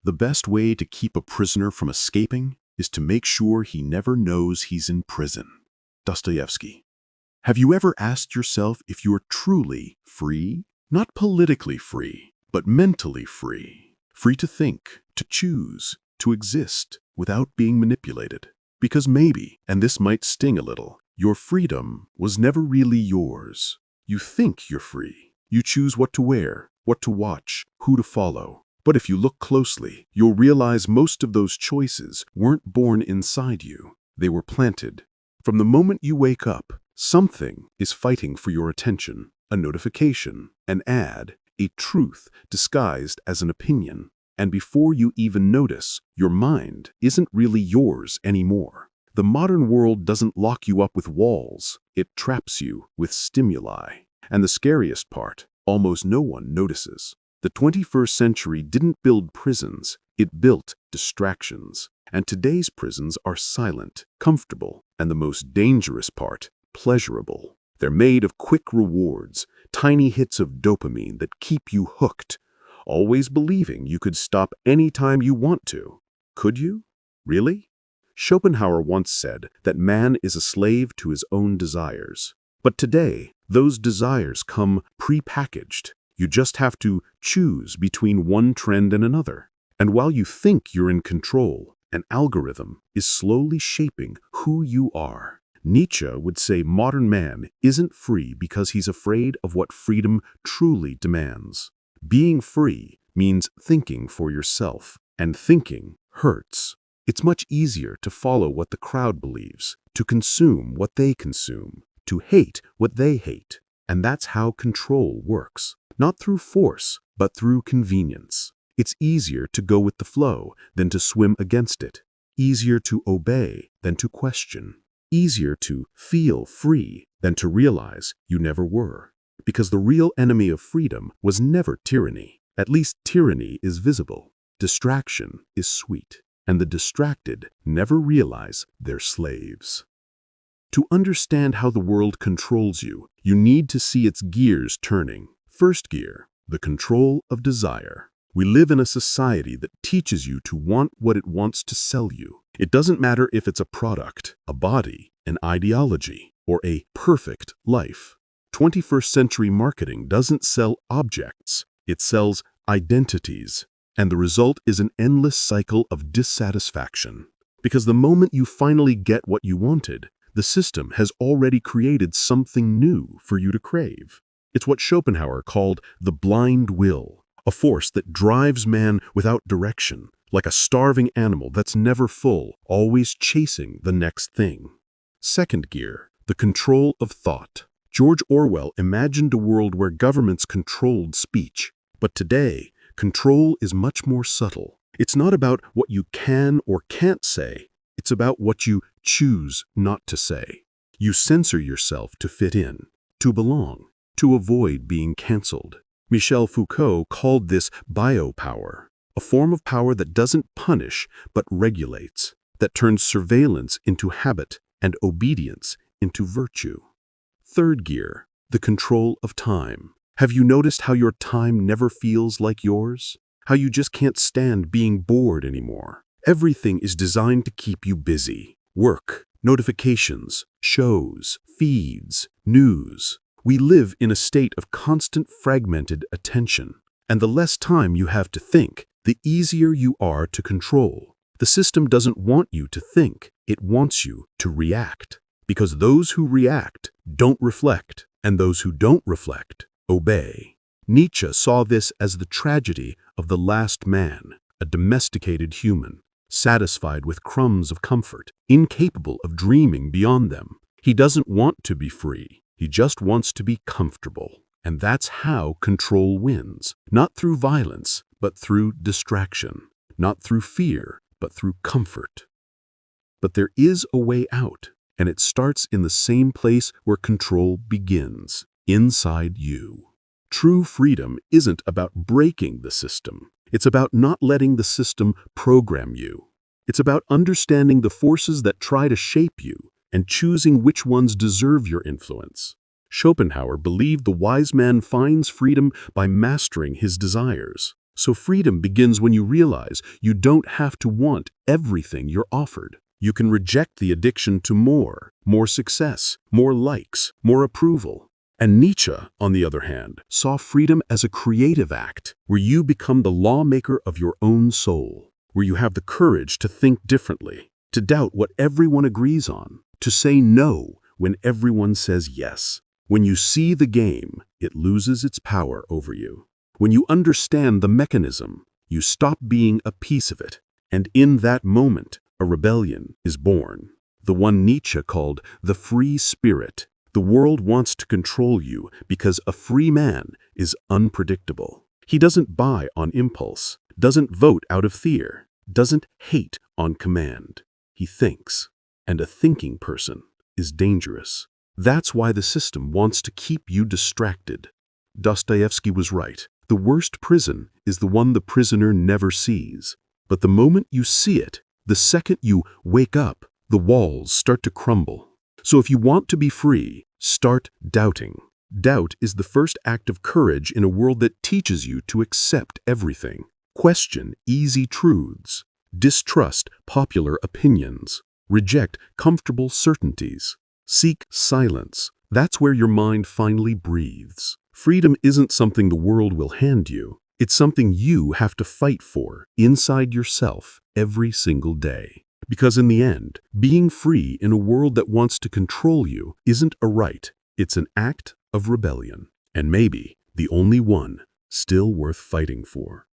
The best way to keep a prisoner from escaping is to make sure he never knows he's in prison. Dostoevsky. Have you ever asked yourself if you're truly free? Not politically free, but mentally free. Free to think, to choose, to exist without being manipulated. Because maybe, and this might sting a little, your freedom was never really yours. You think you're free. You choose what to wear, what to watch, who to follow. But if you look closely, you'll realize most of those choices weren't born inside you. They were planted. From the moment you wake up, something is fighting for your attention. A notification, an ad, a truth disguised as an opinion. And before you even notice, your mind isn't really yours anymore. The modern world doesn't lock you up with walls. It traps you with stimuli. And the scariest part, almost no one notices. The 21st century didn't build prisons, it built distractions. And today's prisons are silent, comfortable, and the most dangerous part, pleasurable. They're made of quick rewards, tiny hits of dopamine that keep you hooked, always believing you could stop anytime you want to. Could you? Really? Schopenhauer once said that man is a slave to his own desires. But today, those desires come pre-packaged. You just have to choose between one trend and another. And while you think you're in control, an algorithm is slowly shaping who you are. Nietzsche would say modern man isn't free because he's afraid of what freedom truly demands. Being free means thinking for yourself, and thinking hurts. It's much easier to follow what the crowd believes, to consume what they consume, to hate what they hate. And that's how control works. Not through force, but through convenience. It's easier to go with the flow than to swim against it. Easier to obey than to question. Easier to feel free than to realize you never were. Because the real enemy of freedom was never tyranny. At least tyranny is visible. Distraction is sweet. And the distracted never realize they're slaves. To understand how the world controls you, you need to see its gears turning. First gear, the control of desire. We live in a society that teaches you to want what it wants to sell you. It doesn't matter if it's a product, a body, an ideology, or a perfect life. 21st century marketing doesn't sell objects, it sells identities. And the result is an endless cycle of dissatisfaction. Because the moment you finally get what you wanted, the system has already created something new for you to crave. It's what Schopenhauer called the blind will, a force that drives man without direction, like a starving animal that's never full, always chasing the next thing. Second gear, the control of thought. George Orwell imagined a world where governments controlled speech. But today, control is much more subtle. It's not about what you can or can't say. It's about what you choose not to say. You censor yourself to fit in, to belong, to avoid being canceled. Michel Foucault called this biopower, a form of power that doesn't punish but regulates, that turns surveillance into habit and obedience into virtue. Third gear, the control of time. Have you noticed how your time never feels like yours? How you just can't stand being bored anymore? Everything is designed to keep you busy. Work, notifications, shows, feeds, news. We live in a state of constant fragmented attention. And the less time you have to think, the easier you are to control. The system doesn't want you to think. It wants you to react. Because those who react don't reflect, and those who don't reflect obey. Nietzsche saw this as the tragedy of the last man, a domesticated human, satisfied with crumbs of comfort, incapable of dreaming beyond them. He doesn't want to be free. He just wants to be comfortable. And that's how control wins. Not through violence, but through distraction. Not through fear, but through comfort. But there is a way out, and it starts in the same place where control begins. Inside you. True freedom isn't about breaking the system. It's about not letting the system program you. It's about understanding the forces that try to shape you and choosing which ones deserve your influence. Schopenhauer believed the wise man finds freedom by mastering his desires. So freedom begins when you realize you don't have to want everything you're offered. You can reject the addiction to more success, more likes, more approval. And Nietzsche, on the other hand, saw freedom as a creative act where you become the lawmaker of your own soul, where you have the courage to think differently, to doubt what everyone agrees on, to say no when everyone says yes. When you see the game, it loses its power over you. When you understand the mechanism, you stop being a piece of it. And in that moment, a rebellion is born. The one Nietzsche called the free spirit. The world wants to control you because a free man is unpredictable. He doesn't buy on impulse, doesn't vote out of fear, doesn't hate on command. He thinks. And a thinking person is dangerous. That's why the system wants to keep you distracted. Dostoevsky was right. The worst prison is the one the prisoner never sees. But the moment you see it, the second you wake up, the walls start to crumble. So if you want to be free, start doubting. Doubt is the first act of courage in a world that teaches you to accept everything. Question easy truths. Distrust popular opinions. Reject comfortable certainties. Seek silence. That's where your mind finally breathes. Freedom isn't something the world will hand you. It's something you have to fight for inside yourself every single day. Because in the end, being free in a world that wants to control you isn't a right. It's an act of rebellion. And maybe the only one still worth fighting for.